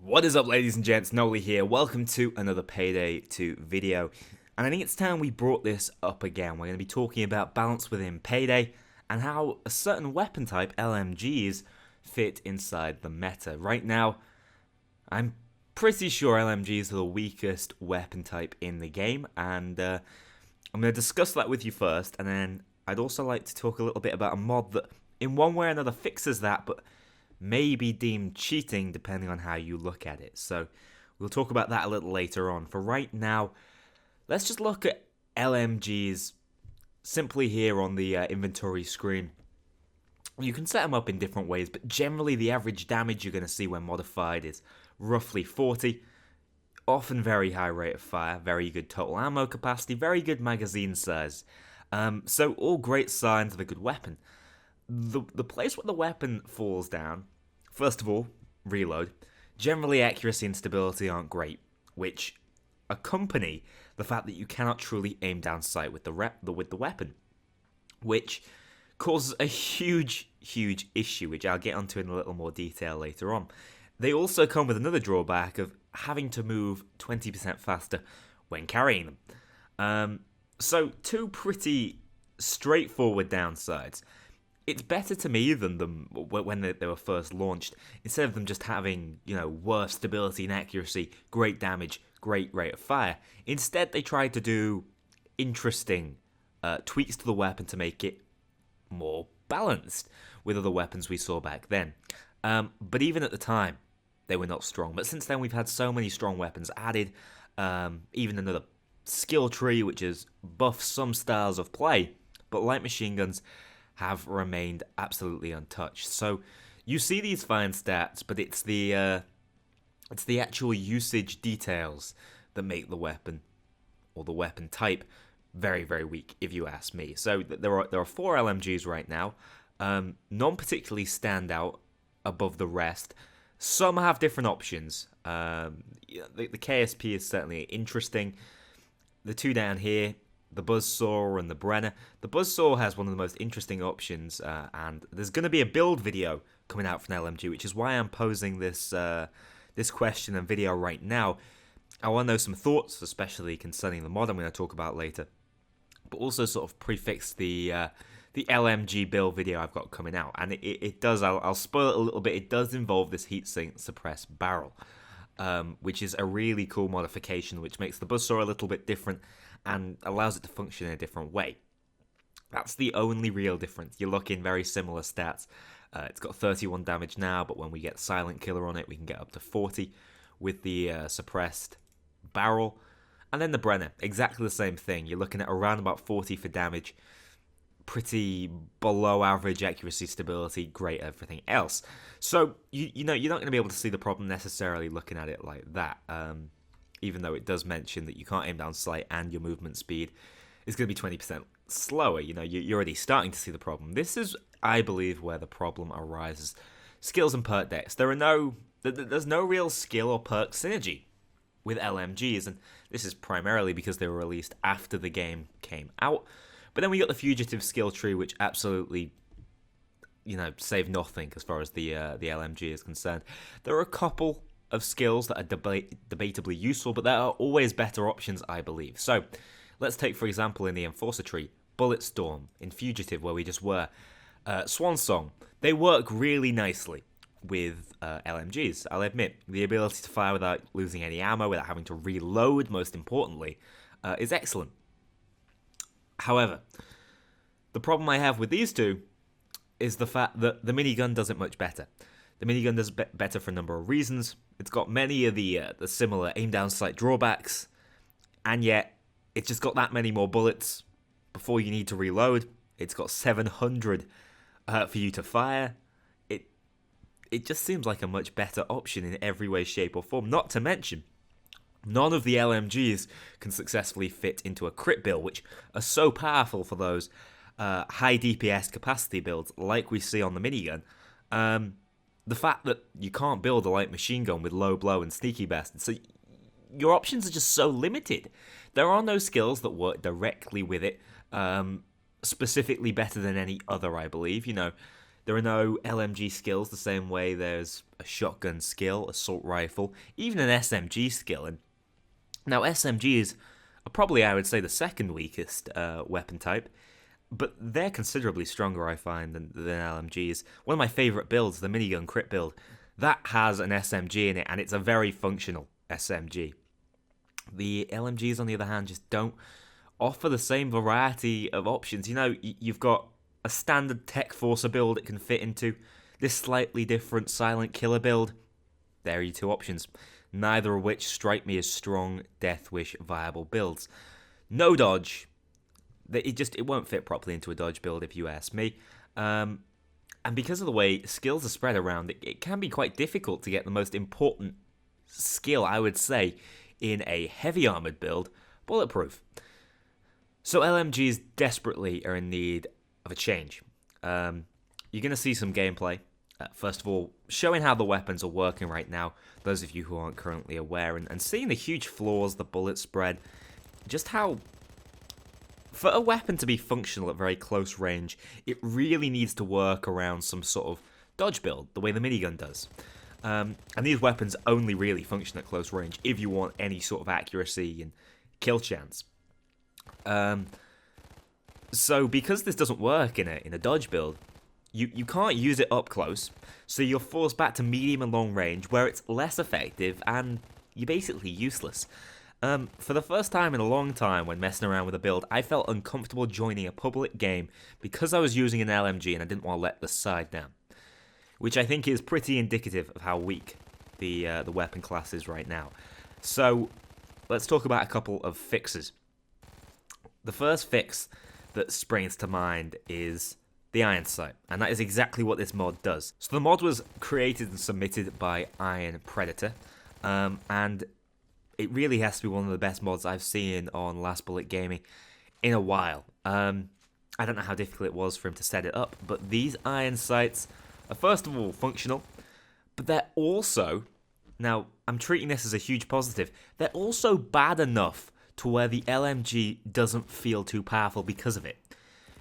What is up, ladies and gents? Noli here. Welcome to another Payday 2 video. And I think it's time we brought this up again. We're going to be talking about balance within Payday and how a certain weapon type, LMGs, fit inside the meta. Right now, I'm pretty sure LMGs are the weakest weapon type in the game, and I'm going to discuss that with you first, and then I'd also like to talk a little bit about a mod that in one way or another fixes that, but may be deemed cheating depending on how you look at it. So we'll talk about that a little later on. For right now, let's just look at LMGs simply here on the inventory screen. You can set them up in different ways, but generally the average damage you're going to see when modified is roughly 40. Often very high rate of fire, very good total ammo capacity, very good magazine size. So all great signs of a good weapon. The place where the weapon falls down, first of all, reload. Generally, accuracy and stability aren't great, which accompany the fact that you cannot truly aim down sight with the weapon, which causes a huge issue, which I'll get onto in a little more detail later on. They also come with another drawback of having to move 20% faster when carrying them. So two pretty straightforward downsides. It's better to me than them when they were first launched. Instead of them just having, worse stability and accuracy, great damage, great rate of fire. Instead, they tried to do interesting tweaks to the weapon to make it more balanced with other weapons we saw back then. But even at the time, they were not strong. But since then, we've had so many strong weapons added. Even another skill tree, which has buffed some styles of play. But light machine guns have remained absolutely untouched. So you see these fine stats, but it's the actual usage details that make the weapon or the weapon type very weak, if you ask me. So there are 4 LMGs right now. None particularly stand out above the rest. Some have different options. The KSP is certainly interesting. The 2 down here, the Buzzsaw and the Brenner. The Buzzsaw has one of the most interesting options, and there's going to be a build video coming out from LMG, which is why I'm posing this this question and video right now. I want to know some thoughts, especially concerning the mod I'm going to talk about later, but also sort of prefix the LMG build video I've got coming out. And it does, I'll spoil it a little bit, it does involve this heatsink suppressed barrel, which is a really cool modification, which makes the Buzzsaw a little bit different and allows it to function in a different way. That's the only real difference. You look in very similar stats. It's got 31 damage now, but when we get Silent Killer on it, we can get up to 40 with the suppressed barrel. And then the Brenner, exactly the same thing. You're looking at around about 40 for damage. Pretty below average accuracy, stability, great everything else. So, you're not going to be able to see the problem necessarily looking at it like that. Even though it does mention that you can't aim down sight and your movement speed is going to be 20% slower. You're already starting to see the problem. This is, I believe, where the problem arises. Skills and perk decks. There's no real skill or perk synergy with LMGs, and this is primarily because they were released after the game came out. But then we got the Fugitive skill tree, which absolutely, saved nothing as far as the LMG is concerned. There are a couple of skills that are debatably useful, but there are always better options, I believe. So, let's take, for example, in the Enforcer tree, Bullet Storm, in Fugitive, where we just were, Swan Song. They work really nicely with LMGs, I'll admit. The ability to fire without losing any ammo, without having to reload, most importantly, is excellent. However, the problem I have with these two is the fact that the minigun does it much better. The minigun does better for a number of reasons. It's got many of the similar aim down sight drawbacks, and yet it's just got that many more bullets before you need to reload. It's got 700 for you to fire. It just seems like a much better option in every way, shape, or form. Not to mention, none of the LMGs can successfully fit into a crit build, which are so powerful for those high DPS capacity builds like we see on the minigun. The fact that you can't build a light machine gun with low blow and sneaky bastard, so your options are just so limited. There are no skills that work directly with it, specifically better than any other, I believe. There are no LMG skills the same way there's a shotgun skill, assault rifle, even an SMG skill. And now SMGs are probably, I would say, the second weakest weapon type, but they're considerably stronger, I find, than LMGs. One of my favourite builds, the minigun crit build, that has an SMG in it, and it's a very functional SMG. The LMGs, on the other hand, just don't offer the same variety of options. You know, you've got a standard Tech Forcer build it can fit into, this slightly different Silent Killer build. There are your two options, neither of which strike me as strong Death Wish viable builds. No dodge. It won't fit properly into a dodge build if you ask me. And because of the way skills are spread around, it can be quite difficult to get the most important skill, I would say, in a heavy armored build, bulletproof. So LMGs desperately are in need of a change. You're going to see some gameplay. First of all, showing how the weapons are working right now, those of you who aren't currently aware, and seeing the huge flaws, the bullet spread, just how, for a weapon to be functional at very close range, it really needs to work around some sort of dodge build, the way the minigun does. And these weapons only really function at close range if you want any sort of accuracy and kill chance. So because this doesn't work in a dodge build, you can't use it up close, so you're forced back to medium and long range, where it's less effective and you're basically useless. For the first time in a long time when messing around with a build, I felt uncomfortable joining a public game because I was using an LMG and I didn't want to let the side down, which I think is pretty indicative of how weak the weapon class is right now. So let's talk about a couple of fixes. The first fix that springs to mind is the Iron Sight, and that is exactly what this mod does. So the mod was created and submitted by Iron Predator, and it really has to be one of the best mods I've seen on Last Bullet Gaming in a while. I don't know how difficult it was for him to set it up, but these Iron Sights are first of all functional, but they're also, now I'm treating this as a huge positive, they're also bad enough to where the LMG doesn't feel too powerful because of it.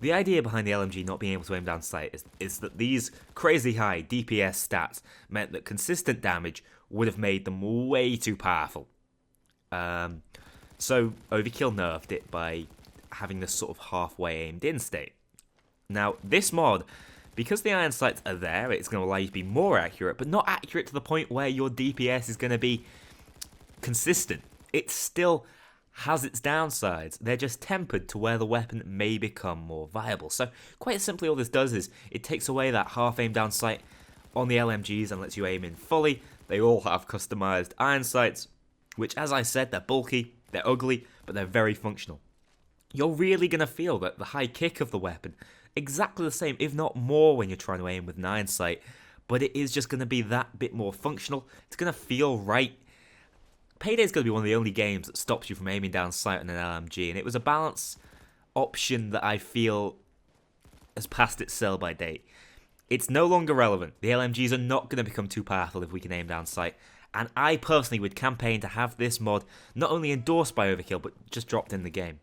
The idea behind the LMG not being able to aim down sight is that these crazy high DPS stats meant that consistent damage would have made them way too powerful. So Overkill nerfed it by having this sort of halfway aimed in state. Now this mod, because the iron sights are there, it's going to allow you to be more accurate, but not accurate to the point where your DPS is going to be consistent. It still has its downsides. They're just tempered to where the weapon may become more viable. So quite simply all this does is it takes away that half aim down sight on the LMGs and lets you aim in fully. They all have customized iron sights, which, as I said, they're bulky, they're ugly, but they're very functional. You're really going to feel that the high kick of the weapon, exactly the same, if not more, when you're trying to aim with an iron sight, but it is just going to be that bit more functional. It's going to feel right. Payday is going to be one of the only games that stops you from aiming down sight on an LMG, and it was a balance option that I feel has passed its sell-by date. It's no longer relevant. The LMGs are not going to become too powerful if we can aim down sight, and I personally would campaign to have this mod not only endorsed by Overkill, but just dropped in the game.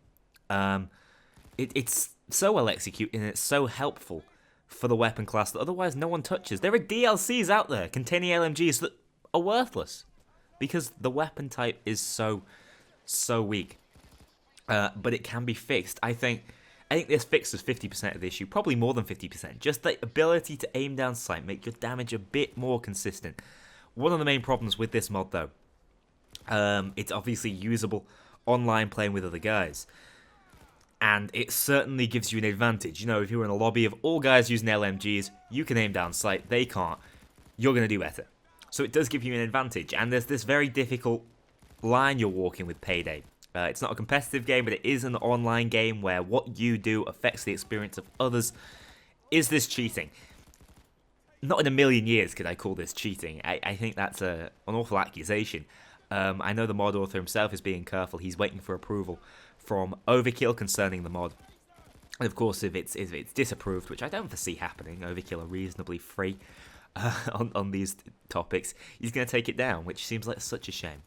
It's so well executed, and it's so helpful for the weapon class that otherwise no one touches. There are DLCs out there containing LMGs that are worthless, because the weapon type is so weak. But it can be fixed. I think this fixes 50% of the issue, probably more than 50%. Just the ability to aim down sight, make your damage a bit more consistent. One of the main problems with this mod, though, it's obviously usable online playing with other guys. And it certainly gives you an advantage. You know, if you're in a lobby of all guys using LMGs, you can aim down sight, they can't. You're going to do better. So it does give you an advantage, and there's this very difficult line you're walking with Payday. It's not a competitive game, but it is an online game where what you do affects the experience of others. Is this cheating? Not in a million years could I call this cheating. I think that's an awful accusation. I know the mod author himself is being careful. He's waiting for approval from Overkill concerning the mod. And of course, if it's disapproved, which I don't foresee happening, Overkill are reasonably free on these topics, he's going to take it down, which seems like such a shame.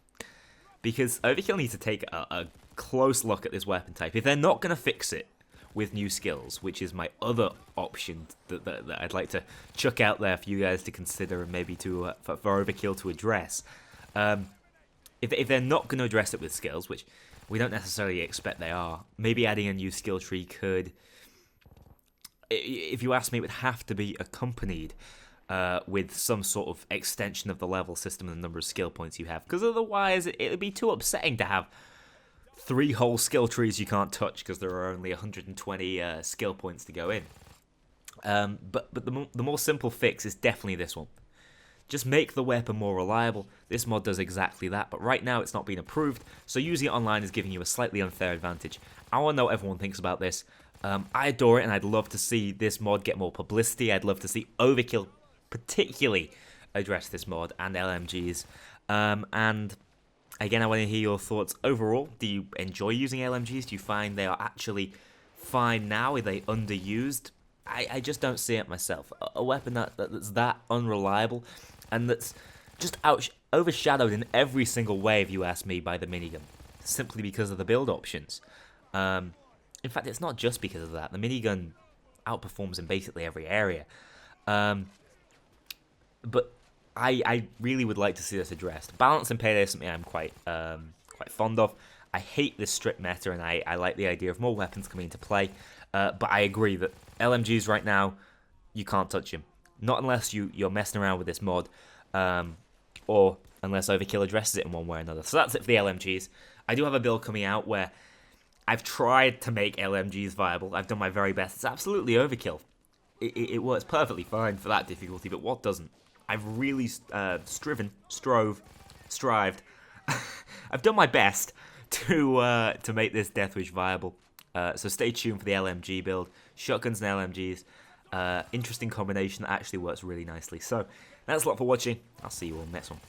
Because Overkill needs to take a close look at this weapon type. If they're not going to fix it, with new skills, which is my other option that I'd like to chuck out there for you guys to consider and maybe to for Overkill to address. If they're not going to address it with skills, which we don't necessarily expect they are, maybe adding a new skill tree could, if you ask me, it would have to be accompanied with some sort of extension of the level system and the number of skill points you have, because otherwise it would be too upsetting to have 3 whole skill trees you can't touch because there are only 120 skill points to go in. But the more simple fix is definitely this one. Just make the weapon more reliable. This mod does exactly that, but right now it's not being approved, so using it online is giving you a slightly unfair advantage. I want to know what everyone thinks about this. I adore it, and I'd love to see this mod get more publicity. I'd love to see Overkill particularly address this mod, and LMGs. And again, I want to hear your thoughts overall. Do you enjoy using LMGs? Do you find they are actually fine now? Are they underused? I just don't see it myself. A weapon that's that unreliable and that's just overshadowed in every single way, if you ask me, by the minigun, simply because of the build options. In fact, it's not just because of that. The minigun outperforms in basically every area. But I really would like to see this addressed. Balance in Payday is something I'm quite fond of. I hate this strip meta, and I like the idea of more weapons coming into play. But I agree that LMGs right now, you can't touch them. Not unless you're messing around with this mod, or unless Overkill addresses it in one way or another. So that's it for the LMGs. I do have a build coming out where I've tried to make LMGs viable. I've done my very best. It's absolutely Overkill. It works perfectly fine for that difficulty, but what doesn't? I've really strived. I've done my best to make this Deathwish viable. So stay tuned for the LMG build. Shotguns and LMGs. Interesting combination that actually works really nicely. So thanks a lot for watching. I'll see you all next one.